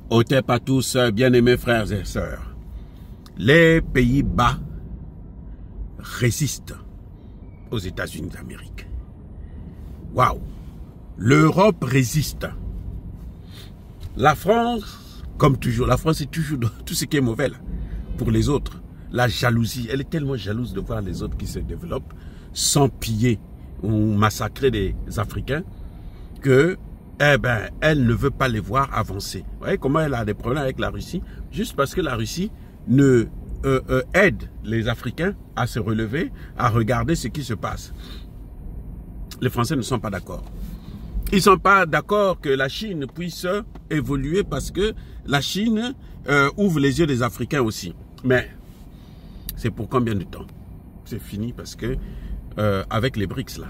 Au TEP à tous, bien-aimés frères et sœurs, les Pays-Bas résistent aux États-Unis d'Amérique. Waouh! L'Europe résiste. La France, comme toujours, la France est toujours dans tout ce qui est mauvais là, pour les autres. La jalousie, elle est tellement jalouse de voir les autres qui se développent sans piller ou massacrer des Africains que elle ne veut pas les voir avancer. Vous voyez comment elle a des problèmes avec la Russie? Juste parce que la Russie ne aide les Africains à se relever, à regarder ce qui se passe. Les Français ne sont pas d'accord. Ils ne sont pas d'accord que la Chine puisse évoluer parce que la Chine ouvre les yeux des Africains aussi. Mais c'est pour combien de temps? C'est fini parce que avec les BRICS là,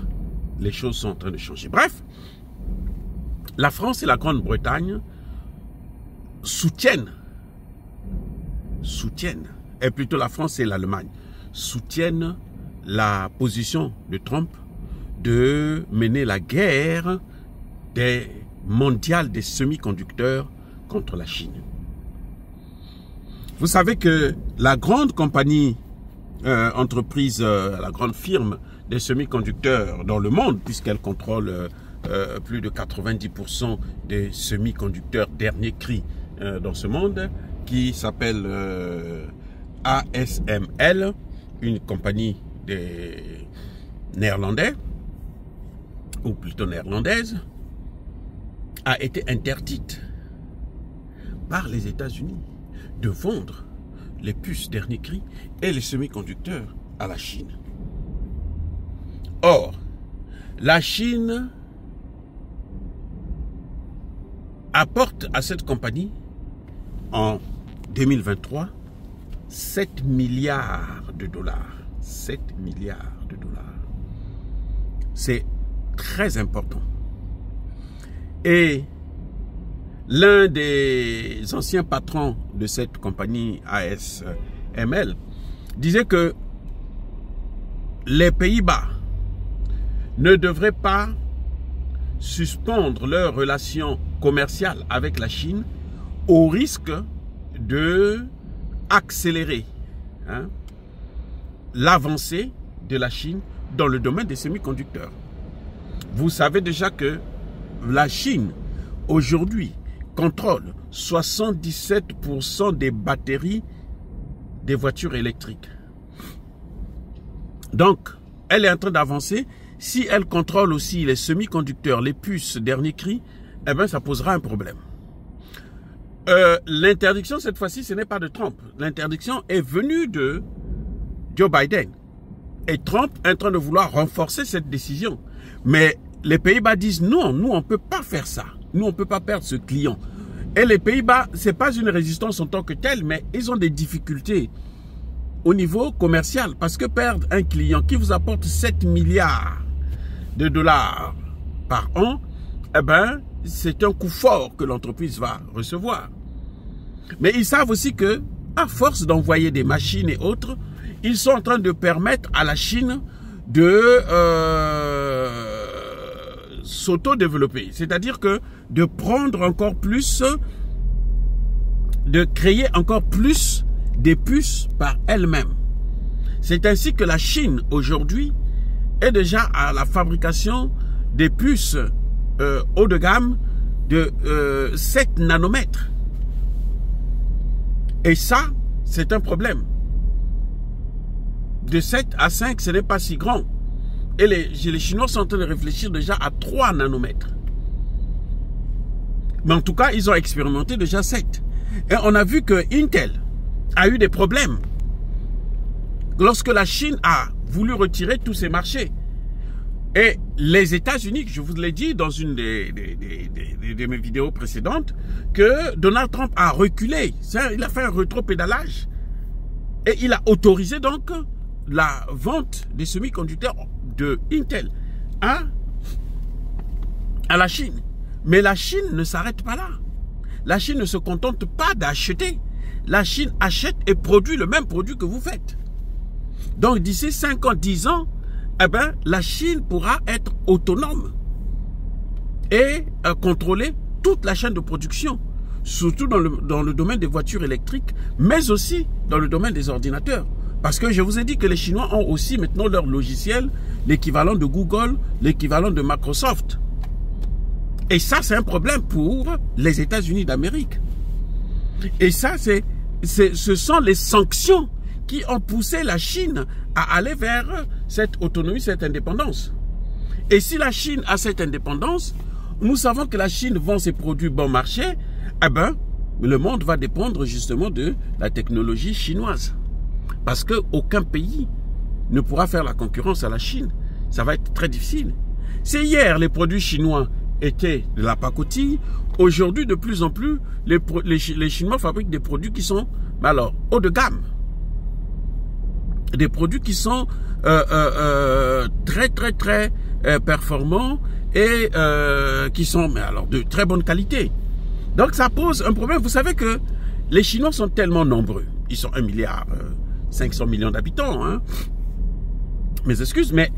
les choses sont en train de changer. Bref, la France et la Grande-Bretagne soutiennent, et plutôt la France et l'Allemagne, soutiennent la position de Trump de mener la guerre mondiale des semi-conducteurs contre la Chine. Vous savez que la grande compagnie, entreprise, la grande firme des semi-conducteurs dans le monde, puisqu'elle contrôle plus de 90% des semi-conducteurs dernier cri dans ce monde, qui s'appelle ASML, une compagnie des Néerlandais, ou plutôt néerlandaise, a été interdite par les États-Unis de vendre les puces dernier cri et les semi-conducteurs à la Chine. Or, la Chine apporte à cette compagnie en 2023 7 milliards de dollars. 7 milliards de dollars. C'est très important. Et l'un des anciens patrons de cette compagnie ASML disait que les Pays-Bas ne devraient pas suspendre leurs relations commerciales avec la Chine au risque de accélérer l'avancée de la Chine dans le domaine des semi-conducteurs. Vous savez déjà que la Chine, aujourd'hui, contrôle 77% des batteries des voitures électriques. Donc, elle est en train d'avancer. Si elle contrôle aussi les semi-conducteurs, les puces dernier cri, eh bien, ça posera un problème. L'interdiction, cette fois-ci, ce n'est pas de Trump. L'interdiction est venue de Joe Biden. Et Trump est en train de vouloir renforcer cette décision. Mais les Pays-Bas disent non, nous, on ne peut pas faire ça. Nous, on ne peut pas perdre ce client. Et les Pays-Bas, ce n'est pas une résistance en tant que telle, mais ils ont des difficultés au niveau commercial. Parce que perdre un client qui vous apporte 7 milliards de dollars par an, eh ben, c'est un coup fort que l'entreprise va recevoir. Mais ils savent aussi que, à force d'envoyer des machines et autres, ils sont en train de permettre à la Chine de s'auto-développer. C'est-à-dire que de prendre encore plus, de créer encore plus des puces par elle-même. C'est ainsi que la Chine, aujourd'hui, est déjà à la fabrication des puces haut de gamme de 7 nanomètres. Et ça, c'est un problème. De 7 à 5, ce n'est pas si grand. Et les Chinois sont en train de réfléchir déjà à 3 nanomètres. Mais en tout cas, ils ont expérimenté déjà 7. Et on a vu que Intel a eu des problèmes lorsque la Chine a voulu retirer tous ses marchés. Et les États-Unis, je vous l'ai dit dans une de mes vidéos précédentes, que Donald Trump a reculé. Il a fait un rétropédalage. Et il a autorisé donc la vente des semi-conducteurs de Intel à la Chine. Mais la Chine ne s'arrête pas là. La Chine ne se contente pas d'acheter. La Chine achète et produit le même produit que vous faites. Donc d'ici 5 ans, 10 ans, eh ben, la Chine pourra être autonome et contrôler toute la chaîne de production surtout dans le domaine des voitures électriques, mais aussi dans le domaine des ordinateurs. Parce que je vous ai dit que les Chinois ont aussi maintenant leur logiciel, l'équivalent de Google, l'équivalent de Microsoft. Et ça, c'est un problème pour les États-Unis d'Amérique. Et ça, ce sont les sanctions qui ont poussé la Chine à aller vers cette autonomie, cette indépendance. Et si la Chine a cette indépendance, nous savons que la Chine vend ses produits bon marché, eh ben, le monde va dépendre justement de la technologie chinoise. Parce qu'aucun pays ne pourra faire la concurrence à la Chine. Ça va être très difficile. C'est hier, les produits chinois étaient de la pacotille. Aujourd'hui, de plus en plus, les Chinois fabriquent des produits qui sont, alors, haut de gamme. Des produits qui sont très performants et qui sont alors de très bonne qualité. Donc ça pose un problème. Vous savez que les Chinois sont tellement nombreux. Ils sont 1,5 milliard d'habitants. Hein. Mes excuses, mais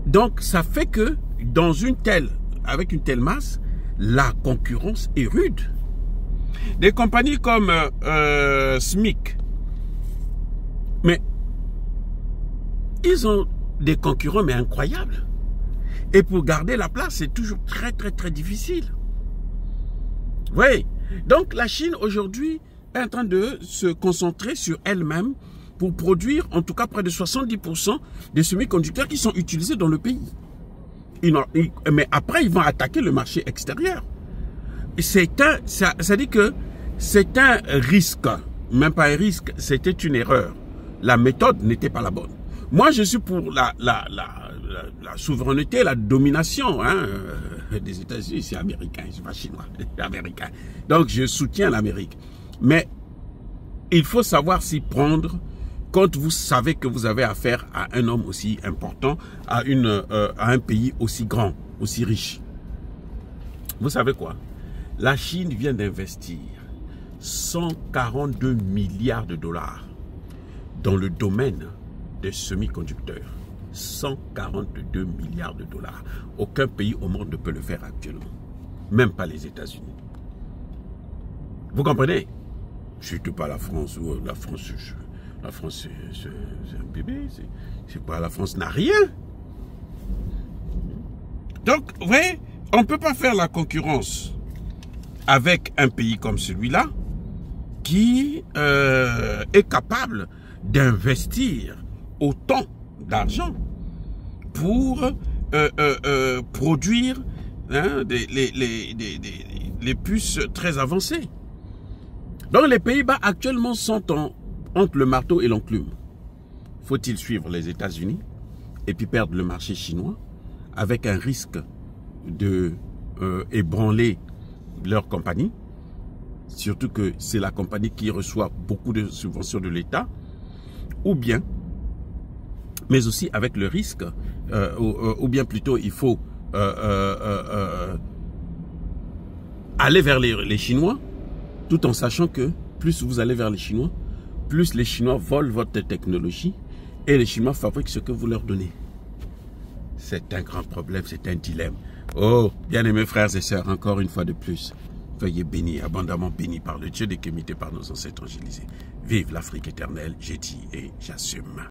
donc ça fait que avec une telle masse, la concurrence est rude. Des compagnies comme SMIC, mais ils ont des concurrents mais incroyables. Et pour garder la place, c'est toujours très difficile. Oui. Donc la Chine aujourd'hui est en train de se concentrer sur elle-même pour produire en tout cas près de 70% des semi-conducteurs qui sont utilisés dans le pays. Mais après, ils vont attaquer le marché extérieur. Ça dit que c'est un risque, même pas un risque, c'était une erreur. La méthode n'était pas la bonne. Moi, je suis pour la souveraineté, la domination des États-Unis. C'est américain, je ne suis pas chinois, c'est américain. Donc, je soutiens l'Amérique. Mais il faut savoir s'y prendre quand vous savez que vous avez affaire à un homme aussi important, à un pays aussi grand, aussi riche. Vous savez quoi? La Chine vient d'investir 142 milliards de dollars dans le domaine des semi-conducteurs. 142 milliards de dollars. Aucun pays au monde ne peut le faire actuellement. Même pas les États-Unis. Vous comprenez? Surtout pas la France. La France, c'est un bébé. C'est pas, la France n'a rien. Donc, vous voyez, on ne peut pas faire la concurrence avec un pays comme celui-là qui est capable d'investir autant d'argent pour produire les puces très avancées. Donc les Pays-Bas actuellement sont entre le marteau et l'enclume. Faut-il suivre les États-Unis et puis perdre le marché chinois avec un risque de ébranler leur compagnie, surtout que c'est la compagnie qui reçoit beaucoup de subventions de l'État, ou bien, mais aussi avec le risque, ou bien plutôt il faut aller vers les Chinois, tout en sachant que plus vous allez vers les Chinois, plus les Chinois volent votre technologie et les Chinois fabriquent ce que vous leur donnez. C'est un grand problème, c'est un dilemme. Oh, bien-aimés frères et sœurs, encore une fois de plus, veuillez bénis, abondamment bénis par le Dieu des Kémités, par nos ancêtres angélisés. Vive l'Afrique éternelle, j'ai dit et j'assume.